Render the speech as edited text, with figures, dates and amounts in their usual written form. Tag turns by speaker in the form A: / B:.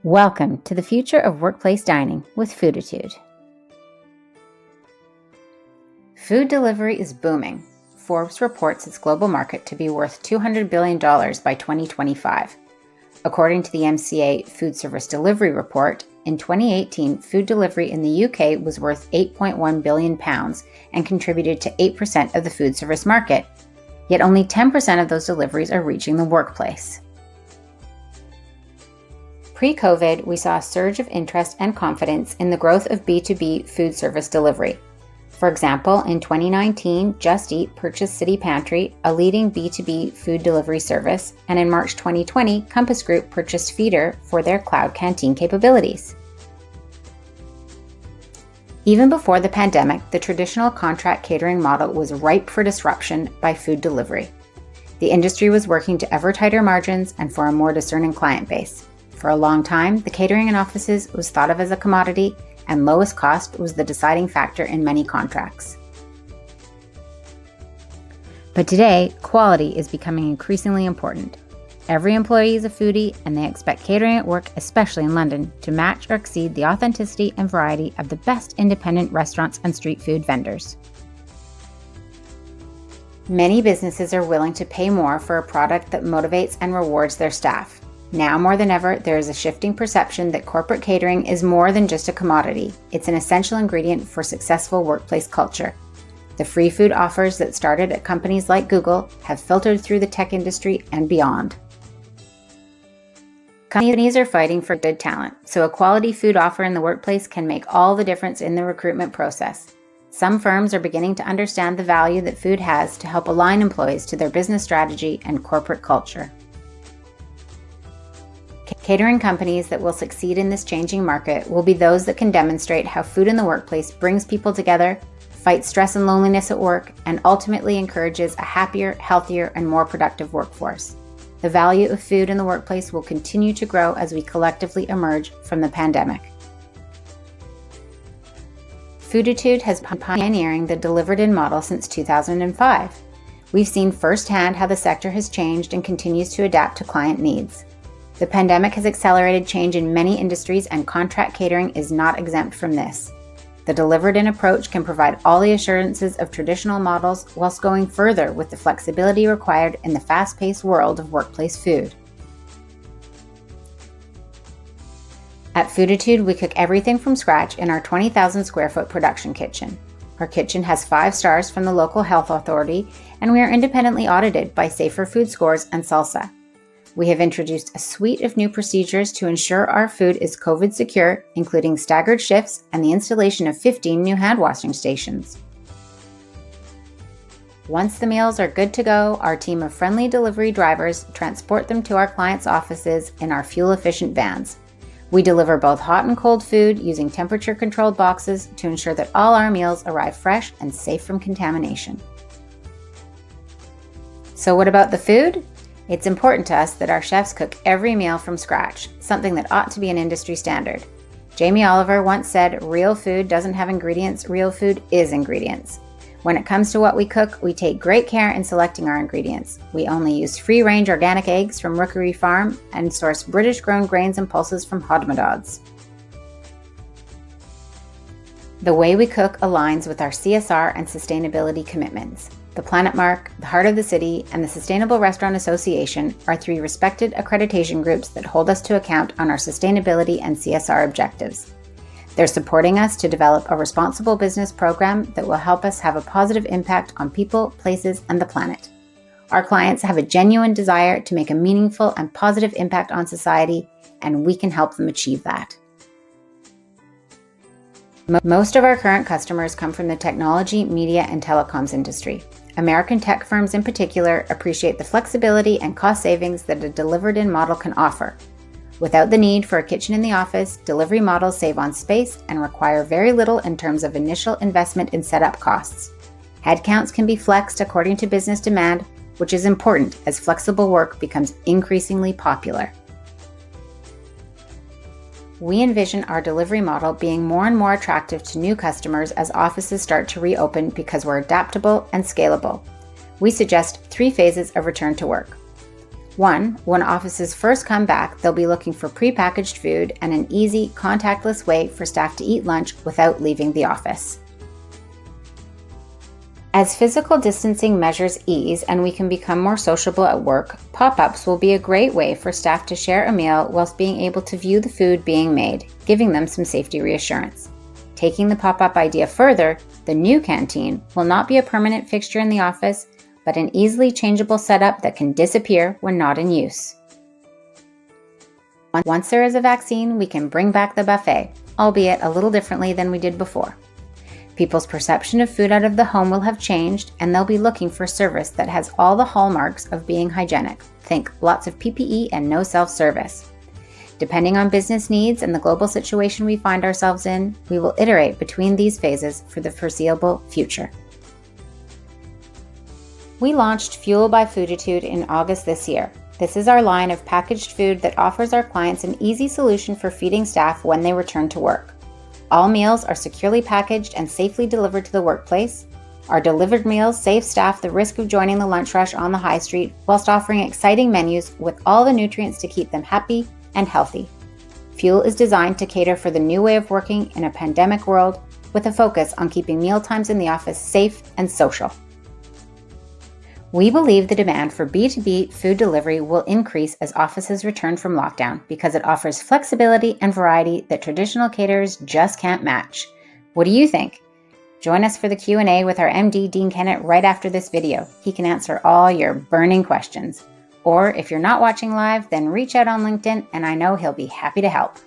A: Welcome to the future of workplace dining with Fooditude. Food delivery is booming. Forbes reports its global market to be worth $200 billion by 2025. According to the MCA Food Service Delivery Report, in 2018, food delivery in the UK was worth £8.1 billion and contributed to 8% of the food service market. Yet only 10% of those deliveries are reaching the workplace. Pre-COVID, we saw a surge of interest and confidence in the growth of B2B food service delivery. For example, in 2019, Just Eat purchased City Pantry, a leading B2B food delivery service, and in March 2020, Compass Group purchased Feeder for their cloud canteen capabilities. Even before the pandemic, the traditional contract catering model was ripe for disruption by food delivery. The industry was working to ever tighter margins and for a more discerning client base. For a long time, the catering in offices was thought of as a commodity, and lowest cost was the deciding factor in many contracts. But today, quality is becoming increasingly important. Every employee is a foodie, and they expect catering at work, especially in London, to match or exceed the authenticity and variety of the best independent restaurants and street food vendors. Many businesses are willing to pay more for a product that motivates and rewards their staff. Now more than ever, there is a shifting perception that corporate catering is more than just a commodity. It's an essential ingredient for successful workplace culture. The free food offers that started at companies like Google have filtered through the tech industry and beyond. Companies are fighting for good talent, so a quality food offer in the workplace can make all the difference in the recruitment process. Some firms are beginning to understand the value that food has to help align employees to their business strategy and corporate culture. Catering companies that will succeed in this changing market will be those that can demonstrate how food in the workplace brings people together, fights stress and loneliness at work, and ultimately encourages a happier, healthier, and more productive workforce. The value of food in the workplace will continue to grow as we collectively emerge from the pandemic. Fooditude has been pioneering the delivered-in model since 2005. We've seen firsthand how the sector has changed and continues to adapt to client needs. The pandemic has accelerated change in many industries, and contract catering is not exempt from this. The delivered-in approach can provide all the assurances of traditional models whilst going further with the flexibility required in the fast-paced world of workplace food. At Fooditude, we cook everything from scratch in our 20,000 square foot production kitchen. Our kitchen has 5 stars from the local health authority, and we are independently audited by Safer Food Scores and SALSA. We have introduced a suite of new procedures to ensure our food is COVID secure, including staggered shifts and the installation of 15 new hand washing stations. Once the meals are good to go, our team of friendly delivery drivers transport them to our clients' offices in our fuel-efficient vans. We deliver both hot and cold food using temperature-controlled boxes to ensure that all our meals arrive fresh and safe from contamination. So what about the food? It's important to us that our chefs cook every meal from scratch, something that ought to be an industry standard. Jamie Oliver once said, "Real food doesn't have ingredients, real food is ingredients." When it comes to what we cook, we take great care in selecting our ingredients. We only use free-range organic eggs from Rookery Farm and source British-grown grains and pulses from Hodmedod's. The way we cook aligns with our CSR and sustainability commitments. The Planet Mark, the Heart of the City, and the Sustainable Restaurant Association are 3 respected accreditation groups that hold us to account on our sustainability and CSR objectives. They're supporting us to develop a responsible business program that will help us have a positive impact on people, places, and the planet. Our clients have a genuine desire to make a meaningful and positive impact on society, and we can help them achieve that. Most of our current customers come from the technology, media, and telecoms industry. American tech firms in particular appreciate the flexibility and cost savings that a delivered-in model can offer. Without the need for a kitchen in the office, delivery models save on space and require very little in terms of initial investment in setup costs. Headcounts can be flexed according to business demand, which is important as flexible work becomes increasingly popular. We envision our delivery model being more and more attractive to new customers as offices start to reopen because we're adaptable and scalable. We suggest 3 phases of return to work. 1. When offices first come back, they'll be looking for prepackaged food and an easy, contactless way for staff to eat lunch without leaving the office. As physical distancing measures ease and we can become more sociable at work, pop-ups will be a great way for staff to share a meal whilst being able to view the food being made, giving them some safety reassurance. Taking the pop-up idea further, the new canteen will not be a permanent fixture in the office, but an easily changeable setup that can disappear when not in use. Once there is a vaccine, we can bring back the buffet, albeit a little differently than we did before. People's perception of food out of the home will have changed, and they'll be looking for service that has all the hallmarks of being hygienic. Think lots of PPE and no self-service. Depending on business needs and the global situation we find ourselves in, we will iterate between these phases for the foreseeable future. We launched Fuel by Fooditude in August this year. This is our line of packaged food that offers our clients an easy solution for feeding staff when they return to work. All meals are securely packaged and safely delivered to the workplace. Our delivered meals save staff the risk of joining the lunch rush on the high street, whilst offering exciting menus with all the nutrients to keep them happy and healthy. Fuel is designed to cater for the new way of working in a pandemic world, with a focus on keeping meal times in the office safe and social. We believe the demand for B2B food delivery will increase as offices return from lockdown because it offers flexibility and variety that traditional caterers just can't match. What do you think? Join us for the Q&A with our MD, Dean Kennett, right after this video. He can answer all your burning questions. Or if you're not watching live, then reach out on LinkedIn and I know he'll be happy to help.